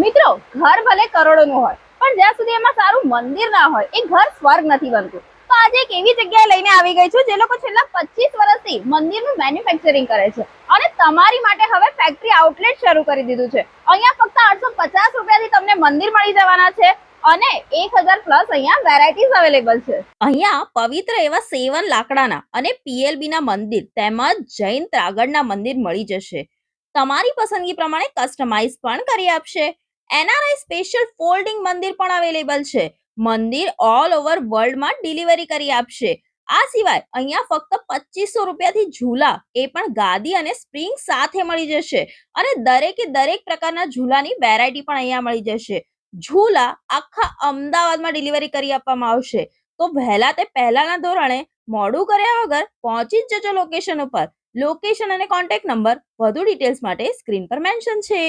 મિત્રો, ઘર ભલે કરોડોનું હોય પણ જ્યાં સુધી એમાં સારું મંદિર ના હોય એ ઘર સ્વર્ગ નથી બનતું. તો આજે એક એવી જગ્યાએ લઈને આવી ગઈ છું જે લોકો છેલ્લા 25 વર્ષથી મંદિરનું મેન્યુફેક્ચરિંગ કરે છે અને તમારી માટે હવે ફેક્ટરી આઉટલેટ શરૂ કરી દીધું છે. અહીંયા ફક્ત 850 રૂપિયાથી તમને મંદિર મળી જવાના છે અને 1000 પ્લસ અહીંયા વેરાયટીઝ અવેલેબલ છે. અહીંયા પવિત્ર એવા સેવન લાકડાના અને પીએલબી ના મંદિર તેમજ જૈન ત્રાગડના મંદિર મળી જશે. તમારી પસંદગી પ્રમાણે કસ્ટમાઇઝ પણ કરી આપશે. એનઆરઆઈ સ્પેશિયલ ફોલ્ડિંગ મંદિર પણ અવેલેબલ છે. મંદિર ઓલ ઓવર વર્લ્ડમાં ડિલિવરી કરી આપશે. આ સિવાય અહીંયા ફક્ત 2500 રૂપિયાથી ઝૂલા એ પણ ગાદી અને સ્પ્રિંગ સાથે મળી જશે અને દરેકે દરેક પ્રકારના ઝૂલાની વેરાયટી પણ અહીંયા મળી જશે. ઝૂલા આખા અમદાવાદમાં ડિલિવરી કરી આપવામાં આવશે. તો વહેલા તે પહેલાના ધોરણે મોડું કર્યા વગર પહોંચી જ જજો લોકેશન ઉપર. લોકેશન અને કોન્ટેક્ટ નંબર વધુ ડિટેલ્સ માટે સ્ક્રીન પર મેન્શન છે.